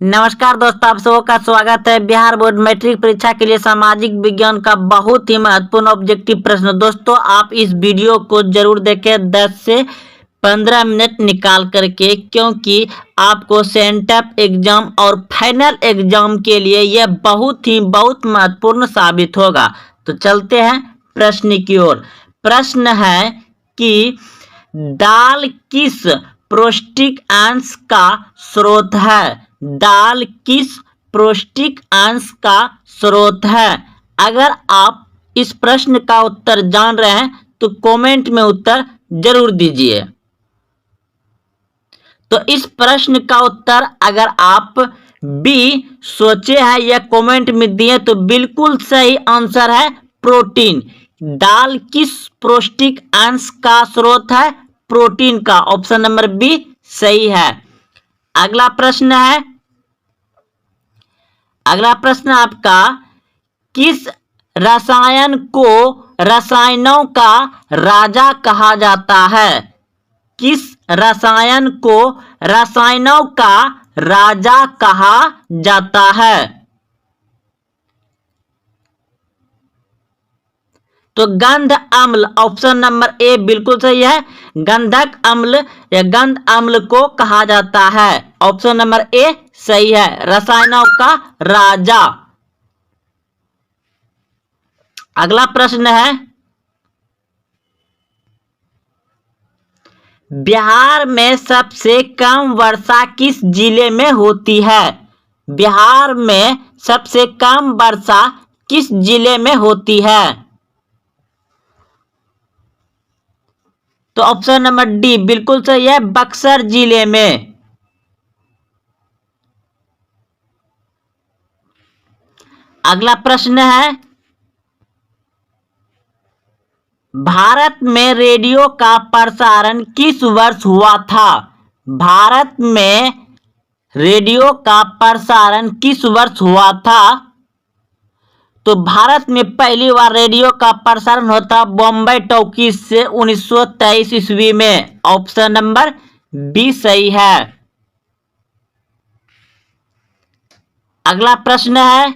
नमस्कार दोस्तों, आप सबों का स्वागत है। बिहार बोर्ड मैट्रिक परीक्षा के लिए सामाजिक विज्ञान का बहुत ही महत्वपूर्ण ऑब्जेक्टिव प्रश्न। दोस्तों, आप इस वीडियो को जरूर देखें 10 से 15 मिनट निकाल करके, क्योंकि आपको सेंटअप एग्जाम और फाइनल एग्जाम के लिए यह बहुत महत्वपूर्ण साबित होगा। तो चलते हैं प्रश्न की ओर। प्रश्न है कि दाल किस पौष्टिक अंश का स्रोत है? दाल किस पौष्टिक अंश का स्रोत है? अगर आप इस प्रश्न का उत्तर जान रहे हैं तो कमेंट में उत्तर जरूर दीजिए। तो इस प्रश्न का उत्तर अगर आप बी सोचे हैं या कमेंट में दिए तो बिल्कुल सही आंसर है प्रोटीन। दाल किस पौष्टिक अंश का स्रोत है? प्रोटीन का। ऑप्शन नंबर बी सही है। अगला प्रश्न आपका, किस रसायन को रसायनों का राजा कहा जाता है? किस रसायन को रसायनों का राजा कहा जाता है? तो गंध अम्ल। ऑप्शन नंबर ए बिल्कुल सही है। गंधक अम्ल या गंध अम्ल को कहा जाता है। ऑप्शन नंबर ए सही है, रसायनों का राजा। अगला प्रश्न है, बिहार में सबसे कम वर्षा किस जिले में होती है? बिहार में सबसे कम वर्षा किस जिले में होती है? तो ऑप्शन नंबर डी बिल्कुल सही है, बक्सर जिले में। अगला प्रश्न है, भारत में रेडियो का प्रसारण किस वर्ष हुआ था? भारत में रेडियो का प्रसारण किस वर्ष हुआ था? तो भारत में पहली बार रेडियो का प्रसारण होता बॉम्बे टॉकीज से 1923 ईस्वी में। ऑप्शन नंबर बी सही है। अगला प्रश्न है,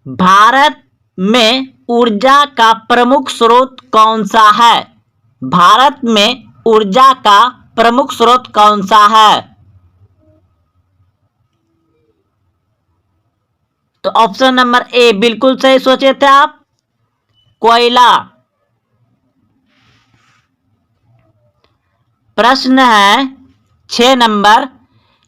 भारत में ऊर्जा का प्रमुख स्रोत कौन सा है? भारत में ऊर्जा का प्रमुख स्रोत कौन सा है? तो ऑप्शन नंबर ए बिल्कुल सही सोचे थे आप, कोयला। प्रश्न है 6 नंबर,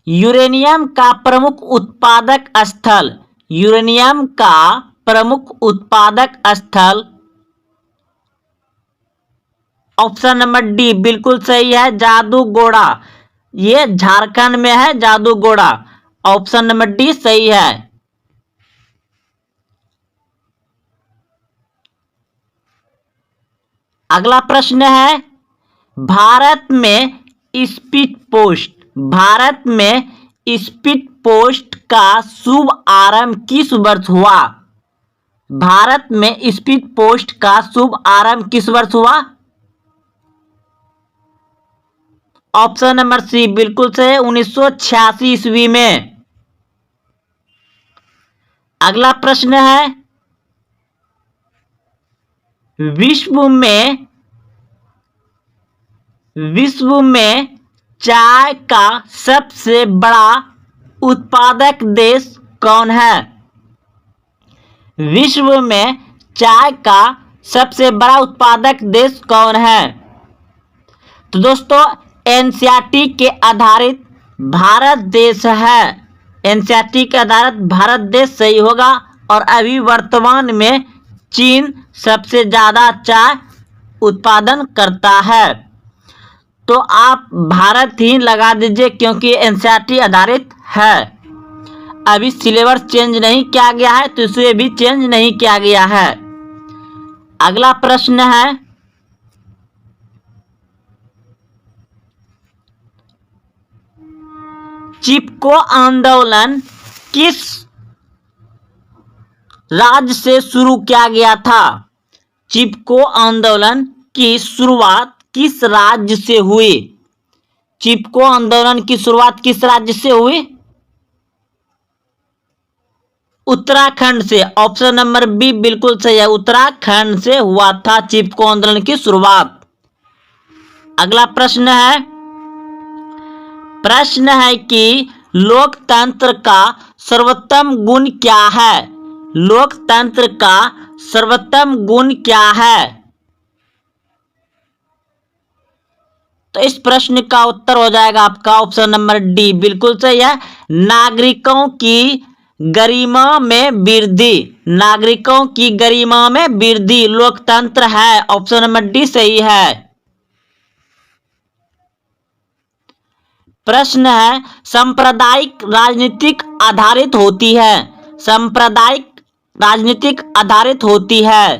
यूरेनियम का प्रमुख उत्पादक स्थल। यूरेनियम का प्रमुख उत्पादक स्थल। ऑप्शन नंबर डी बिल्कुल सही है, जादूगोड़ा। ये झारखंड में है, जादूगोड़ा। ऑप्शन नंबर डी सही है। अगला प्रश्न है, भारत में स्पीड पोस्ट का शुभ आरंभ किस वर्ष हुआ? भारत में स्पीड पोस्ट का शुभ आरंभ किस वर्ष हुआ? ऑप्शन नंबर सी बिल्कुल सही, 1986 ईस्वी में। अगला प्रश्न है, विश्व में चाय का सबसे बड़ा उत्पादक देश कौन है? विश्व में चाय का सबसे बड़ा उत्पादक देश कौन है? तो दोस्तों, एनसीईआरटी के आधारित भारत देश है। एनसीईआरटी के आधारित भारत देश सही होगा। और अभी वर्तमान में चीन सबसे ज्यादा चाय उत्पादन करता है। तो आप भारत ही लगा दीजिए, क्योंकि एनसीईआरटी आधारित है। अभी सिलेबस चेंज नहीं किया गया है, तो इसे भी चेंज नहीं किया गया है। अगला प्रश्न है, चिपको आंदोलन किस राज्य से शुरू किया गया था? चिपको आंदोलन की शुरुआत किस राज्य से हुई? चिपको आंदोलन की शुरुआत किस राज्य से हुई? उत्तराखंड से। ऑप्शन नंबर बी बिल्कुल सही है, उत्तराखंड से हुआ था चिपको आंदोलन की शुरुआत। अगला प्रश्न है कि लोकतंत्र का सर्वोत्तम गुण क्या है? लोकतंत्र का सर्वोत्तम गुण क्या है? तो इस प्रश्न का उत्तर हो जाएगा आपका ऑप्शन नंबर डी बिल्कुल सही है, नागरिकों की गरिमा में वृद्धि। नागरिकों की गरिमा में वृद्धि लोकतंत्र है। ऑप्शन नंबर डी सही है। प्रश्न है सांप्रदायिक राजनीतिक आधारित होती है। सांप्रदायिक राजनीतिक आधारित होती है।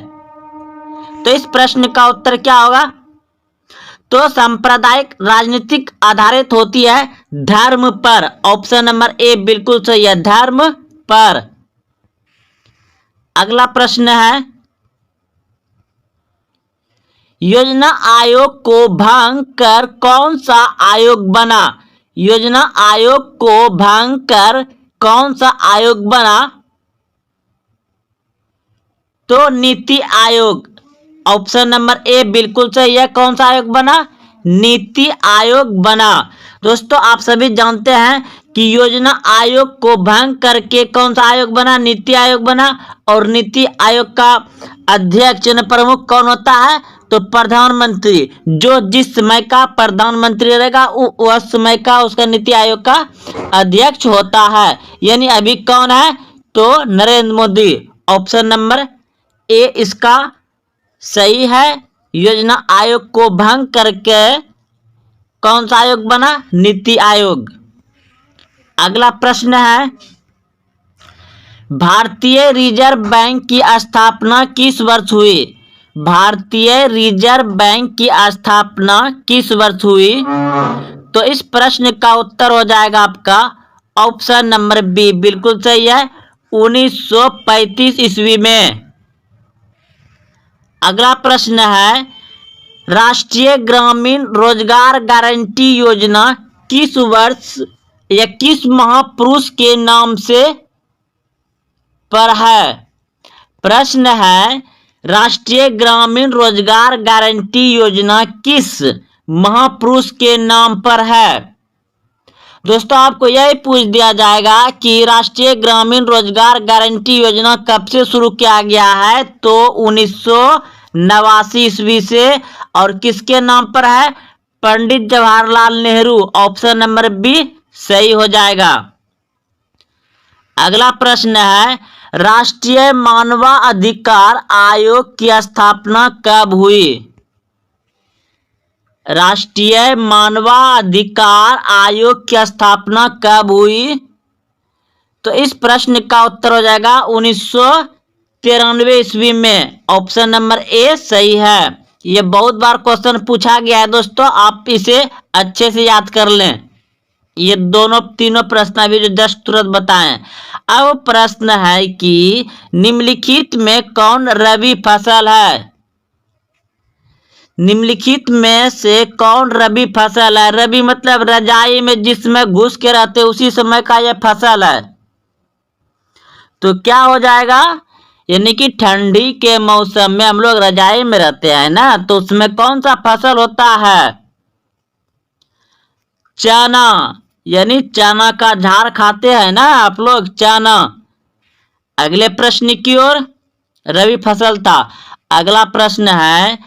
तो इस प्रश्न का उत्तर क्या होगा? तो सांप्रदायिक राजनीतिक आधारित होती है धर्म पर। ऑप्शन नंबर ए बिल्कुल सही है, धर्म पर। अगला प्रश्न है योजना आयोग को भंग कर कौन सा आयोग बना? योजना आयोग को भंग कर कौन सा आयोग बना? तो NITI Aayog. Option number A बिल्कुल सही है, कौन सा आयोग बना? नीति आयोग बना। दोस्तों आप सभी जानते हैं कि योजना आयोग को भंग करके कौन सा आयोग बना? नीति आयोग बना। और नीति आयोग का अध्यक्ष प्रमुख कौन होता है? तो प्रधानमंत्री। जो जिस समय का प्रधानमंत्री रहेगा वह समय का उसका नीति आयोग का अध्यक्ष होता है। यानी अभी कौन है? तो Narendra Modi. Option number A इसका सही है। योजना आयोग को भंग करके कौन सा आयोग बना? नीति आयोग। अगला प्रश्न है भारतीय रिजर्व बैंक की स्थापना किस वर्ष हुई? भारतीय रिजर्व बैंक की स्थापना किस वर्ष हुई? तो इस प्रश्न का उत्तर हो जाएगा आपका ऑप्शन नंबर बी बिल्कुल सही है, 1935 ईस्वी में। अगला प्रश्न है राष्ट्रीय ग्रामीण रोजगार गारंटी योजना किस वर्ष या किस महापुरुष के नाम से पर है? प्रश्न है राष्ट्रीय ग्रामीण रोजगार गारंटी योजना किस महापुरुष के नाम पर है? दोस्तों आपको यही पूछ दिया जाएगा कि राष्ट्रीय ग्रामीण रोजगार गारंटी योजना कब से शुरू किया गया है? तो 1989 ईस्वी से। और किसके नाम पर है? Pandit Jawaharlal Nehru. Option number B सही हो जाएगा। अगला प्रश्न है राष्ट्रीय मानवाधिकार आयोग की स्थापना कब हुई? राष्ट्रीय मानवाधिकार आयोग की स्थापना कब हुई? तो इस प्रश्न का उत्तर हो जाएगा 1993 ईस्वी में। ऑप्शन नंबर ए सही है। ये बहुत बार क्वेश्चन पूछा गया है दोस्तों, आप इसे अच्छे से याद कर लें। ये तीनों प्रश्न अभी जो जस्ट तुरंत बताएं। अब प्रश्न है कि निम्नलिखित में कौन रबी फसल है? निम्नलिखित में से कौन रबी फसल है? रबी मतलब रजाई में जिसमें घुस के रहते उसी समय का यह फसल है। तो क्या हो जाएगा? यानी कि ठंडी के मौसम में हम लोग रजाई में रहते हैं ना, तो उसमें कौन सा फसल होता है? चना। यानी चना का झाड़ खाते हैं ना आप लोग, चना। अगले प्रश्न की ओर, रबी फसल था। अगला प्रश्न है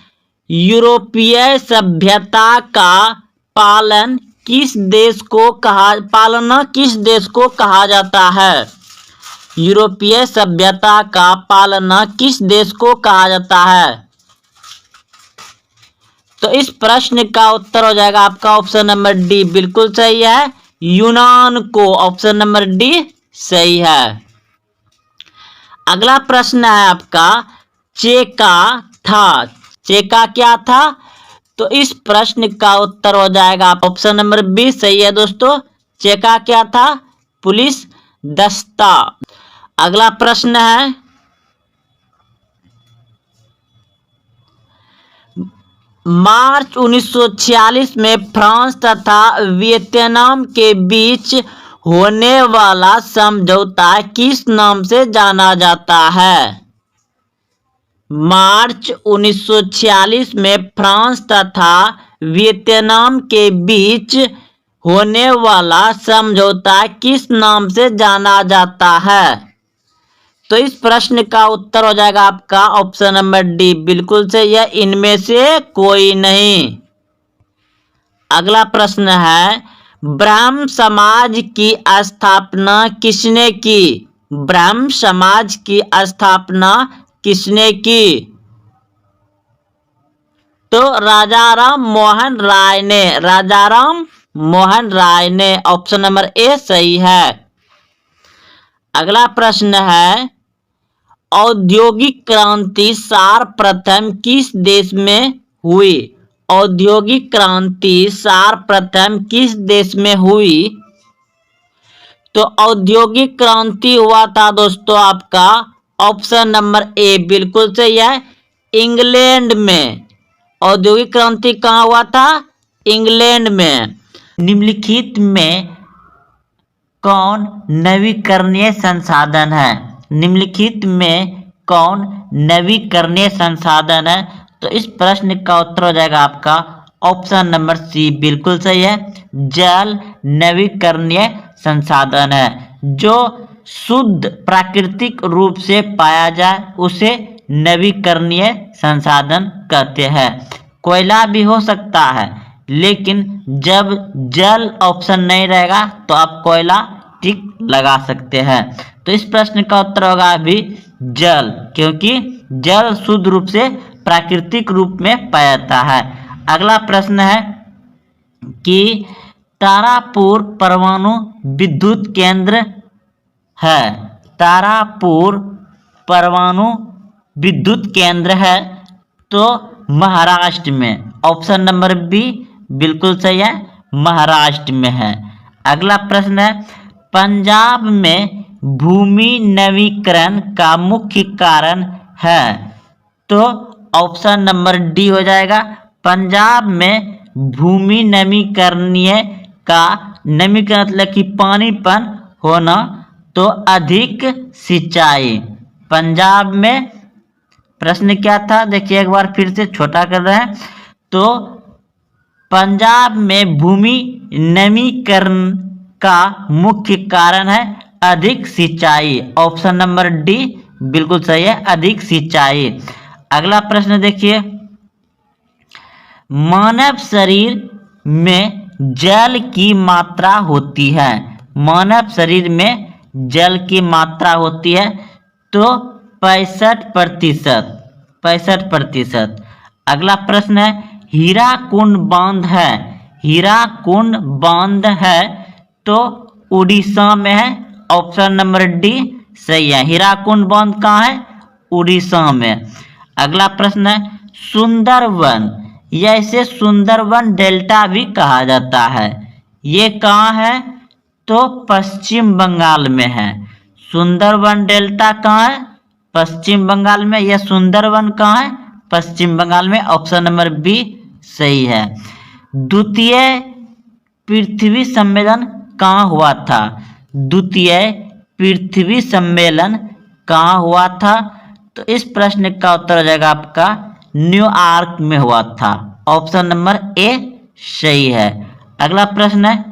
यूरोपीय सभ्यता का पालना किस देश को कहा जाता है? यूरोपीय सभ्यता का पालना किस देश को कहा जाता है? तो इस प्रश्न का उत्तर हो जाएगा आपका ऑप्शन नंबर डी बिल्कुल सही है, यूनान को। ऑप्शन नंबर डी सही है। अगला प्रश्न है आपका चेका था। चेका क्या था? तो इस प्रश्न का उत्तर हो जाएगा ऑप्शन नंबर बी सही है दोस्तों। चेका क्या था? पुलिस दस्ता। अगला प्रश्न है मार्च 1946 में फ्रांस तथा वियतनाम के बीच होने वाला समझौता किस नाम से जाना जाता है? मार्च 1946 में फ्रांस तथा वियतनाम के बीच होने वाला समझौता किस नाम से जाना जाता है? तो इस प्रश्न का उत्तर हो जाएगा आपका ऑप्शन नंबर डी, बिल्कुल सही है, इनमें से कोई नहीं। अगला प्रश्न है, ब्रह्म समाज की स्थापना किसने की? ब्रह्म समाज की स्थापना किसने की? तो राजाराम मोहन राय ने, राजाराम मोहन राय ने, ऑप्शन नंबर ए सही है। अगला प्रश्न है, औद्योगिक क्रांति सर्वप्रथम किस देश में हुई? औद्योगिक क्रांति सर्वप्रथम किस देश में हुई? तो औद्योगिक क्रांति हुआ था दोस्तों आपका ऑप्शन नंबर ए, बिल्कुल सही है, इंग्लैंड में। औद्योगिक क्रांति कहाँ हुआ था? इंग्लैंड में। निम्नलिखित में कौन नवीकरणीय संसाधन है? निम्नलिखित में कौन नवीकरणीय संसाधन है? तो इस प्रश्न का उत्तर हो जाएगा आपका ऑप्शन नंबर सी, बिल्कुल सही है, जल नवीकरणीय संसाधन है। जो शुद्ध प्राकृतिक रूप से पाया जाए उसे नवीकरणीय संसाधन कहते हैं। कोयला भी हो सकता है, लेकिन जब जल ऑप्शन नहीं रहेगा तो आप कोयला टिक लगा सकते हैं। तो इस प्रश्न का उत्तर होगा अभी जल, क्योंकि जल शुद्ध रूप से प्राकृतिक रूप में पाया जाता है। अगला प्रश्न है कि तारापुर परमाणु विद्युत केंद्र है, तारापुर परमाणु विद्युत केंद्र है तो महाराष्ट्र में, ऑप्शन नंबर बी बिल्कुल सही है, महाराष्ट्र में है। अगला प्रश्न है, पंजाब में भूमि नवीकरण का मुख्य कारण है, तो ऑप्शन नंबर डी हो जाएगा, पंजाब में भूमि नवीकरणीय का नवीकरण मतलब कि पानीपन होना, तो अधिक सिंचाई। पंजाब में प्रश्न क्या था देखिए एक बार फिर से छोटा कर रहे हैं, तो पंजाब में भूमि नवीकरण का मुख्य कारण है अधिक सिंचाई, ऑप्शन नंबर डी बिल्कुल सही है, अधिक सिंचाई। अगला प्रश्न देखिए, मानव शरीर में जल की मात्रा होती है, मानव शरीर में जल की मात्रा होती है तो 65%, 65%। अगला प्रश्न है, हीराकुंड बांध है, हीराकुंड बांध है तो उड़ीसा में है, ऑप्शन नंबर डी सही है, हीराकुंड बांध कहाँ है? उड़ीसा में। अगला प्रश्न है, सुंदरवन, या इसे सुंदरवन डेल्टा भी कहा जाता है, ये कहाँ है? तो पश्चिम बंगाल में है। सुंदरवन डेल्टा कहाँ है? पश्चिम बंगाल में। यह सुंदरवन कहाँ है? पश्चिम बंगाल में, ऑप्शन नंबर बी सही है। द्वितीय पृथ्वी सम्मेलन कहाँ हुआ था? द्वितीय पृथ्वी सम्मेलन कहाँ हुआ था? तो इस प्रश्न का उत्तर हो जाएगा आपका न्यूयॉर्क में हुआ था, ऑप्शन नंबर ए सही है। अगला प्रश्न है,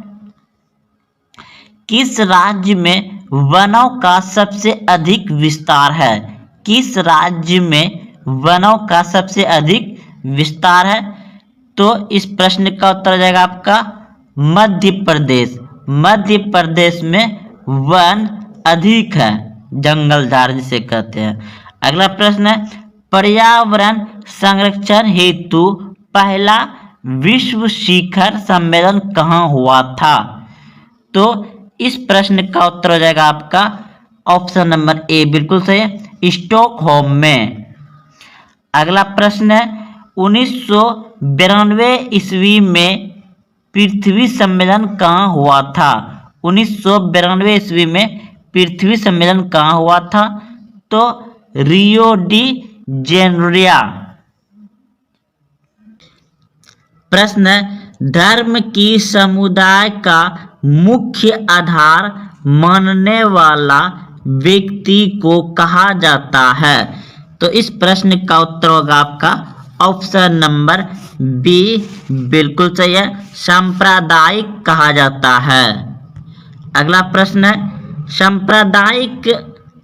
किस राज्य में वनों का सबसे अधिक विस्तार है? किस राज्य में वनों का सबसे अधिक विस्तार है? तो इस प्रश्न का उत्तर हो जाएगा आपका मध्य प्रदेश। मध्य प्रदेश में वन अधिक है, जंगल झाड़ जिसे कहते हैं। अगला प्रश्न है, पर्यावरण संरक्षण हेतु पहला विश्व शिखर सम्मेलन कहाँ हुआ था? तो इस प्रश्न का उत्तर हो जाएगा आपका ऑप्शन नंबर ए बिल्कुल सही है, स्टॉकहोम में। अगला प्रश्न है, 1992 ईस्वी में पृथ्वी सम्मेलन कहाँ हुआ था? 1992 ईस्वी में पृथ्वी सम्मेलन कहाँ हुआ था? तो रियो डी जेनेरियो, प्रश्न है, धर्म की समुदाय का मुख्य आधार मानने वाला व्यक्ति को कहा जाता है? तो इस प्रश्न का उत्तर होगा आपका ऑप्शन नंबर बी, बिल्कुल सही है, सांप्रदायिक कहा जाता है। अगला प्रश्न है, सांप्रदायिक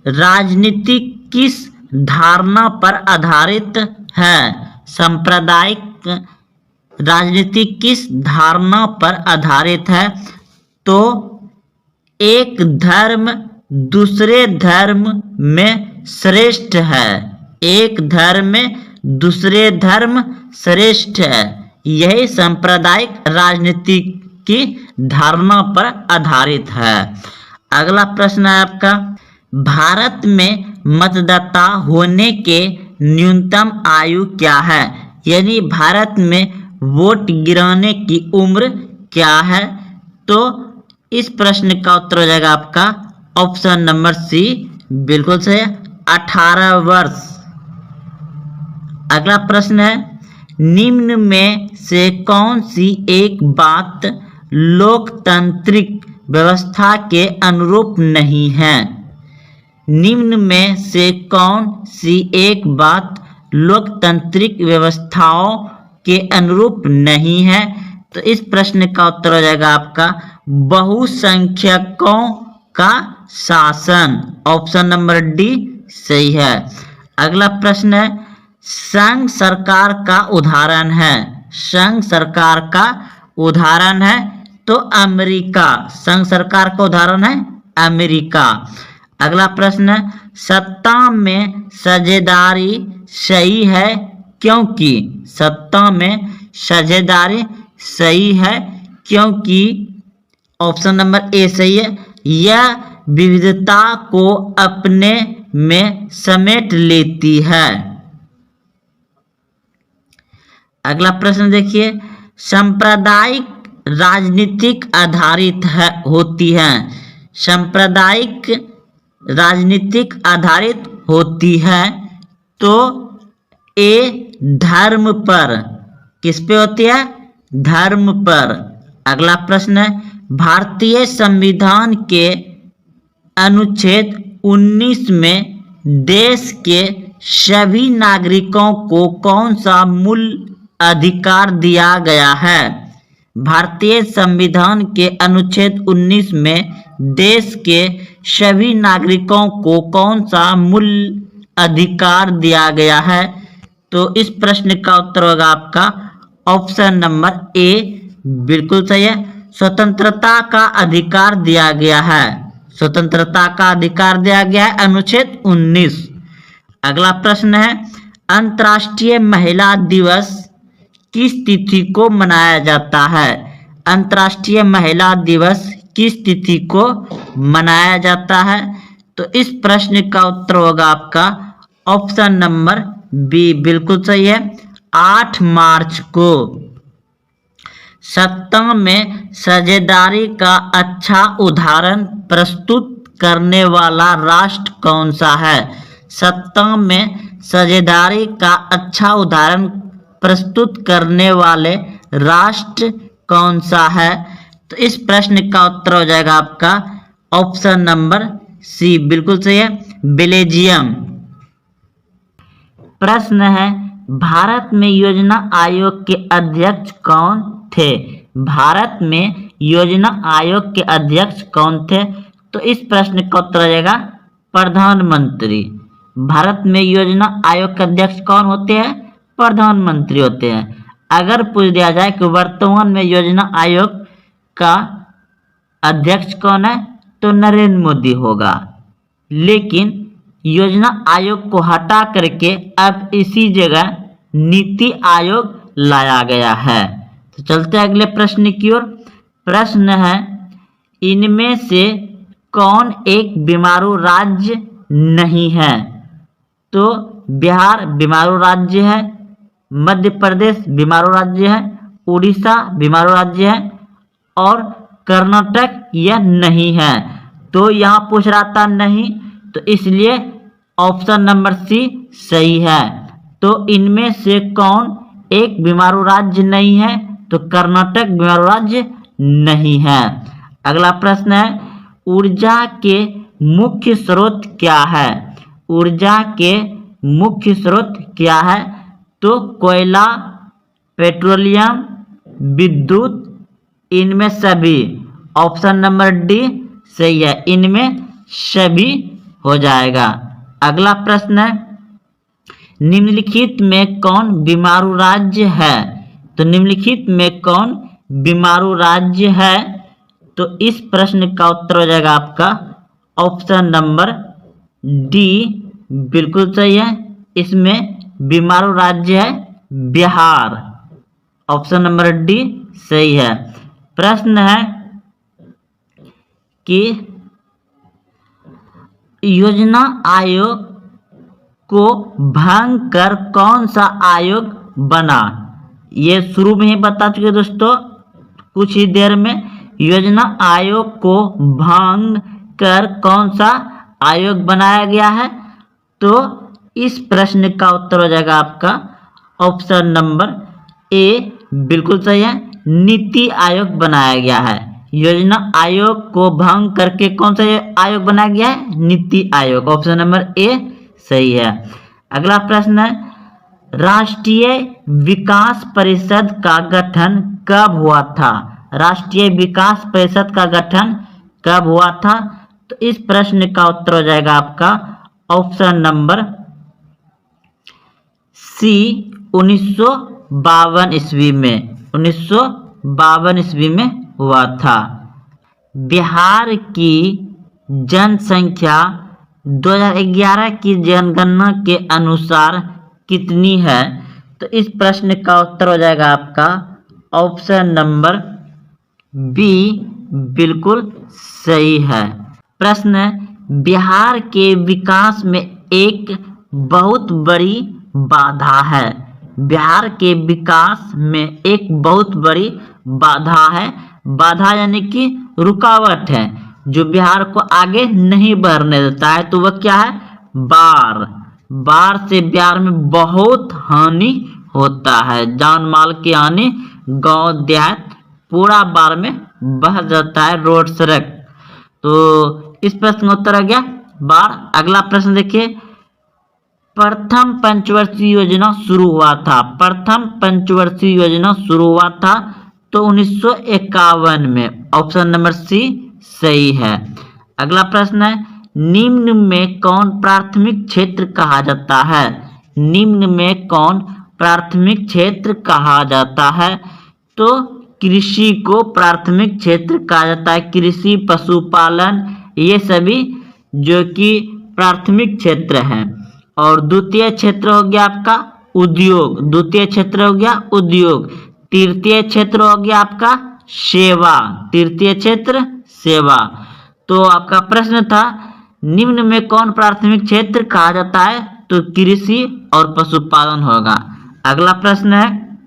राजनीति किस धारणा पर आधारित है? सांप्रदायिक राजनीति किस धारणा पर आधारित है? तो एक धर्म दूसरे धर्म में श्रेष्ठ है। एक धर्म में दूसरे धर्म श्रेष्ठ है। यही सांप्रदायिक राजनीति की धारणा पर आधारित है। अगला प्रश्न है आपका, भारत में मतदाता होने के न्यूनतम आयु क्या है? यानी भारत में वोट गिराने की उम्र क्या है? तो इस प्रश्न का उत्तर हो जाएगा आपका ऑप्शन नंबर सी, बिल्कुल सही, 18 वर्ष। अगला प्रश्न है, निम्न में से कौन सी एक बात लोकतांत्रिक व्यवस्था के अनुरूप नहीं है? निम्न में से कौन सी एक बात लोकतांत्रिक व्यवस्थाओं के अनुरूप नहीं है? तो इस प्रश्न का उत्तर हो जाएगा आपका बहुसंख्यकों का शासन। ऑप्शन नंबर डी सही है। अगला प्रश्न है, संघ सरकार का उदाहरण है। संघ सरकार का उदाहरण है तो अमेरिका। संघ सरकार का उदाहरण है अमेरिका। अगला प्रश्न है, सत्ता में साझेदारी सही है क्योंकि? सत्ता में साझेदारी सही है क्योंकि ऑप्शन नंबर ए सही है, यह विविधता को अपने में समेट लेती है। अगला प्रश्न देखिए, सांप्रदायिक राजनीतिक आधारित होती है। सांप्रदायिक राजनीतिक आधारित होती है तो ए धर्म पर। किस पे होती है? धर्म पर। अगला प्रश्न है, भारतीय संविधान के अनुच्छेद 19 में देश के सभी नागरिकों को कौन सा मूल अधिकार दिया गया है? भारतीय संविधान के अनुच्छेद 19 में देश के सभी नागरिकों को कौन सा मूल अधिकार दिया गया है? तो इस प्रश्न का उत्तर होगा आपका ऑप्शन नंबर ए, बिल्कुल सही है, स्वतंत्रता का अधिकार दिया गया है। स्वतंत्रता का अधिकार दिया गया है अनुच्छेद 19। अगला प्रश्न है, अंतर्राष्ट्रीय महिला दिवस किस तिथि को मनाया जाता है? अंतर्राष्ट्रीय महिला दिवस किस तिथि को मनाया जाता है? तो इस प्रश्न का उत्तर होगा आपका ऑप्शन नंबर बी, बिल्कुल सही है, 8 मार्च को। सत्ता में साझेदारी का अच्छा उदाहरण प्रस्तुत करने वाला राष्ट्र कौन सा है? सत्ता में साझेदारी का अच्छा उदाहरण प्रस्तुत करने वाले राष्ट्र कौन सा है? तो इस प्रश्न का उत्तर हो जाएगा आपका ऑप्शन नंबर सी, बिल्कुल सही है, बेल्जियम। प्रश्न है, भारत में योजना आयोग के अध्यक्ष कौन थे? भारत में योजना आयोग के अध्यक्ष कौन थे? तो इस प्रश्न का उत्तर हो जाएगा प्रधानमंत्री। भारत में योजना आयोग के अध्यक्ष कौन होते हैं? प्रधानमंत्री होते हैं। अगर पूछ दिया जाए कि वर्तमान में योजना आयोग का अध्यक्ष कौन है, तो नरेंद्र मोदी होगा। लेकिन योजना आयोग को हटा करके अब इसी जगह नीति आयोग लाया गया है। तो चलते हैं अगले प्रश्न की ओर। प्रश्न है, इनमें से कौन एक बीमारू राज्य नहीं है? तो बिहार बीमारू राज्य है, मध्य प्रदेश बीमारू राज्य है, उड़ीसा बीमारू राज्य है और कर्नाटक यह नहीं है। तो यहाँ पूछ रहा था नहीं, तो इसलिए ऑप्शन नंबर सी सही है। तो इनमें से कौन एक बीमारू राज्य नहीं है? तो कर्नाटक बीमारू राज्य नहीं है। अगला प्रश्न है, ऊर्जा के मुख्य स्रोत क्या है? ऊर्जा के मुख्य स्रोत क्या है? तो कोयला, पेट्रोलियम, विद्युत, इनमें सभी। ऑप्शन नंबर डी सही है, इनमें सभी हो जाएगा। अगला प्रश्न है, निम्नलिखित में कौन बीमारू राज्य है? तो निम्नलिखित में कौन बीमारू राज्य है? तो इस प्रश्न का उत्तर हो जाएगा आपका ऑप्शन नंबर डी बिल्कुल सही है। इसमें बीमारू राज्य है बिहार। ऑप्शन नंबर डी सही है। प्रश्न है कि योजना आयोग को भंग कर कौन सा आयोग बना? ये शुरू में ही बता चुके दोस्तों कुछ ही देर में। योजना आयोग को भंग कर कौन सा आयोग बनाया गया है? तो इस प्रश्न का उत्तर हो जाएगा आपका ऑप्शन नंबर ए बिल्कुल सही है, नीति आयोग बनाया गया है। योजना आयोग को भंग करके कौन सा आयोग बनाया गया है? NITI Aayog. Option number A सही है। अगला प्रश्न है, राष्ट्रीय विकास परिषद का गठन कब हुआ था? राष्ट्रीय विकास परिषद का गठन कब हुआ था? तो इस प्रश्न का उत्तर हो जाएगा आपका ऑप्शन नंबर सी 1952 ईस्वी में। 1952 ईस्वी में हुआ था। बिहार की जनसंख्या 2011 की जनगणना के अनुसार कितनी है? तो इस प्रश्न का उत्तर हो जाएगा आपका ऑप्शन नंबर बी बिल्कुल सही है। प्रश्न है, बिहार के विकास में एक बहुत बड़ी बाधा है। बिहार के विकास में एक बहुत बड़ी बाधा है। बाधा यानी कि रुकावट है जो बिहार को आगे नहीं बढ़ने देता है। तो वह क्या है? बाढ़। बाढ़ से बिहार में बहुत हानि होता है, जान माल की हानि, गांव देहात पूरा बाढ़ में बह जाता है, रोड सड़क। तो इस प्रश्न का उत्तर आ गया बाढ़। अगला प्रश्न देखिए, प्रथम पंचवर्षीय योजना शुरू हुआ था। प्रथम पंचवर्षीय योजना शुरू हुआ था तो 1951 में। ऑप्शन नंबर सी सही है। अगला प्रश्न है, निम्न में कौन प्राथमिक क्षेत्र कहा जाता है? निम्न में कौन प्राथमिक क्षेत्र कहा जाता है? तो कृषि को प्राथमिक क्षेत्र कहा जाता है। कृषि, पशुपालन, ये सभी जो कि प्राथमिक क्षेत्र हैं। और द्वितीय क्षेत्र हो गया आपका उद्योग। द्वितीय क्षेत्र हो गया उद्योग। तृतीय क्षेत्र हो गया आपका सेवा। तृतीय क्षेत्र सेवा। तो आपका प्रश्न था निम्न में कौन प्राथमिक क्षेत्र कहा जाता है? तो कृषि और पशुपालन होगा। अगला प्रश्न है,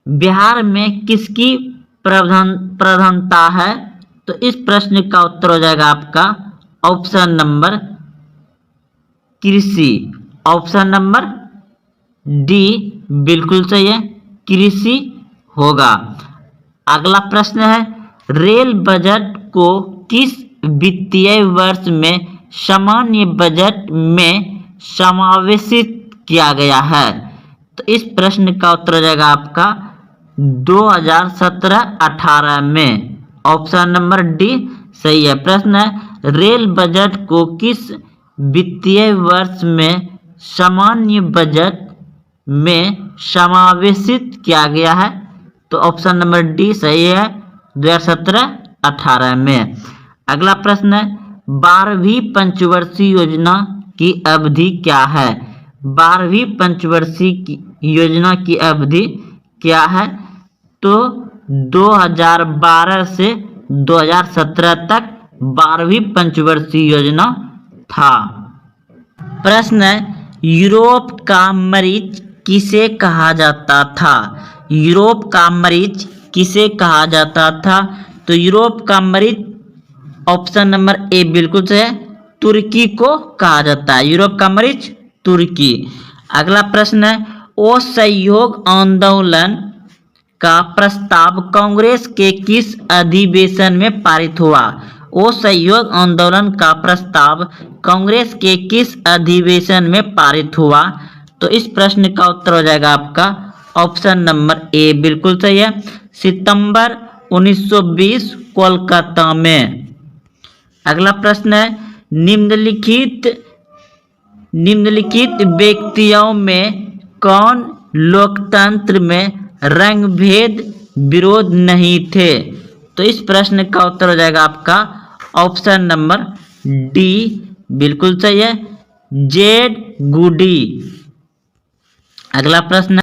बिहार में किसकी प्रधानता है? तो इस प्रश्न का उत्तर हो जाएगा आपका ऑप्शन नंबर कृषि। ऑप्शन नंबर डी बिल्कुल सही है, कृषि होगा। अगला प्रश्न है, रेल बजट को किस वित्तीय वर्ष में सामान्य बजट में समावेशित किया गया है? तो इस प्रश्न का उत्तर हो जाएगा आपका 2017-18 में। ऑप्शन नंबर डी सही है। प्रश्न है, रेल बजट को किस वित्तीय वर्ष में सामान्य बजट में समावेशित किया गया है? तो ऑप्शन नंबर डी सही है, 2017-18 में। अगला प्रश्न है, 12वीं पंचवर्षीय योजना की अवधि क्या है? 12वीं पंचवर्षीय योजना की अवधि क्या है? तो 2012 से 2017 तक 12वीं पंचवर्षीय योजना था। प्रश्न है, यूरोप का मरीच किसे कहा जाता था? यूरोप का मरीच किसे कहा जाता था? तो यूरोप का मरीच ऑप्शन नंबर ए बिल्कुल सही है, तुर्की को कहा जाता है। यूरोप का मरीच तुर्की। अगला प्रश्न है, असहयोग आंदोलन का प्रस्ताव कांग्रेस के किस अधिवेशन में पारित हुआ? असहयोग आंदोलन का प्रस्ताव कांग्रेस के किस अधिवेशन में पारित हुआ? तो इस प्रश्न का उत्तर हो जाएगा आपका ऑप्शन नंबर ए, बिल्कुल सही है, सितंबर 1920 कोलकाता में। अगला प्रश्न है, निम्नलिखित व्यक्तियों में कौन लोकतंत्र में रंगभेद विरोध नहीं थे? तो इस प्रश्न का उत्तर हो जाएगा आपका ऑप्शन नंबर डी, बिल्कुल सही है, जेड गुडी। अगला प्रश्न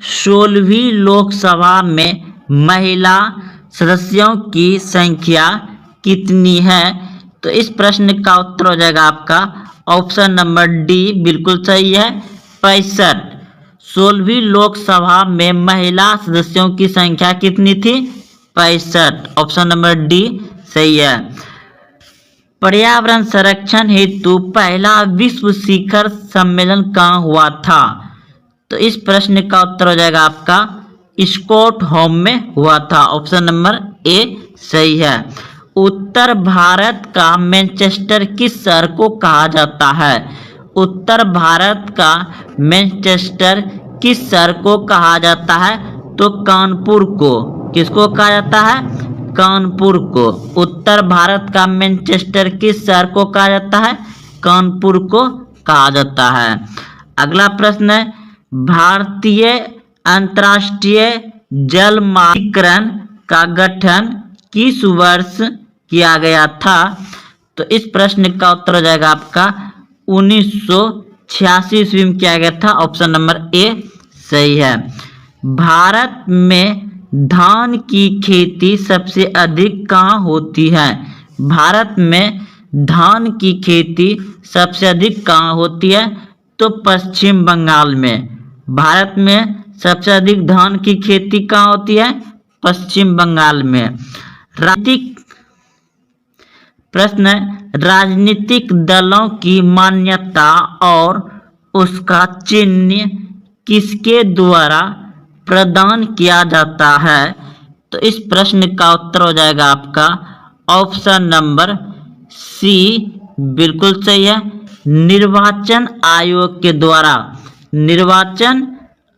16वीं लोकसभा में महिला सदस्यों की संख्या कितनी है? तो इस प्रश्न का उत्तर हो जाएगा आपका ऑप्शन नंबर डी, बिल्कुल सही है, 65। 16वीं लोकसभा में महिला सदस्यों की संख्या कितनी थी? 65। ऑप्शन नंबर डी सही है। पर्यावरण संरक्षण हेतु पहला विश्व शिखर सम्मेलन कहाँ हुआ था? तो इस प्रश्न का उत्तर हो जाएगा आपका स्टॉकहोम में हुआ था। ऑप्शन नंबर ए सही है। उत्तर भारत का मैनचेस्टर किस शहर को कहा जाता है? उत्तर भारत का मैनचेस्टर किस शहर को कहा जाता है? तो कानपुर को। किसको कहा जाता है? कानपुर को। उत्तर भारत का मैनचेस्टर किस शहर को कहा जाता है? कानपुर को कहा जाता है। अगला प्रश्न है, भारतीय अंतर्राष्ट्रीय जल मानकीकरण का गठन किस वर्ष किया गया था? तो इस प्रश्न का उत्तर हो जाएगा आपका 1986 ईस्वी में किया गया था। ऑप्शन नंबर ए सही है। भारत में धान की खेती सबसे अधिक कहाँ होती है? भारत में धान की खेती सबसे अधिक कहाँ होती है? तो पश्चिम बंगाल में। भारत में सबसे अधिक धान की खेती कहाँ होती है? पश्चिम बंगाल में। राजनीतिक प्रश्न, राजनीतिक दलों की मान्यता और उसका चिन्ह किसके द्वारा प्रदान किया जाता है? तो इस प्रश्न का उत्तर हो जाएगा आपका ऑप्शन नंबर सी, बिल्कुल सही है, निर्वाचन आयोग के द्वारा। निर्वाचन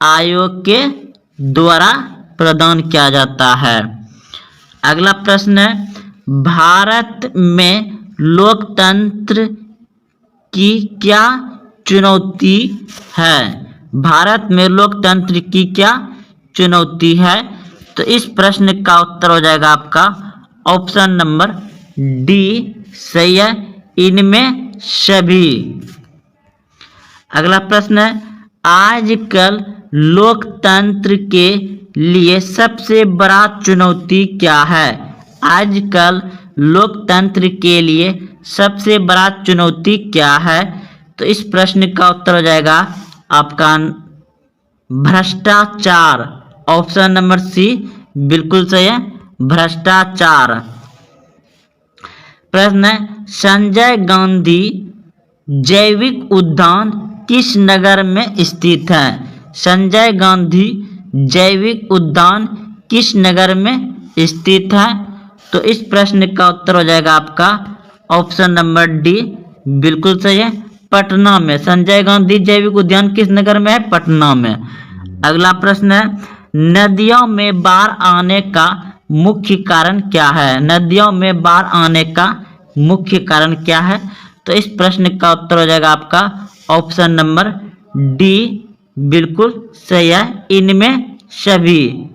आयोग के द्वारा प्रदान किया जाता है। अगला प्रश्न है, भारत में लोकतंत्र की क्या चुनौती है? भारत में लोकतंत्र की क्या चुनौती है? तो इस प्रश्न का उत्तर हो जाएगा आपका ऑप्शन नंबर डी सही है, इनमें सभी। अगला प्रश्न है, आजकल लोकतंत्र के लिए सबसे बड़ा चुनौती क्या है? आजकल लोकतंत्र के लिए सबसे बड़ा चुनौती क्या है? तो इस प्रश्न का उत्तर हो जाएगा आपका भ्रष्टाचार। ऑप्शन नंबर सी बिल्कुल सही है, भ्रष्टाचार। प्रश्न है, संजय गांधी जैविक उद्यान किस नगर में स्थित है? संजय गांधी जैविक उद्यान किस नगर में स्थित है? तो इस प्रश्न का उत्तर हो जाएगा आपका ऑप्शन नंबर डी, बिल्कुल सही है, पटना में। संजय गांधी जैविक उद्यान किस नगर में है? पटना में। अगला प्रश्न है, नदियों में बाढ़ आने का मुख्य कारण क्या है? नदियों में बाढ़ आने का मुख्य कारण क्या है? तो इस प्रश्न का उत्तर हो जाएगा आपका ऑप्शन नंबर डी, बिल्कुल सही है, इनमें सभी।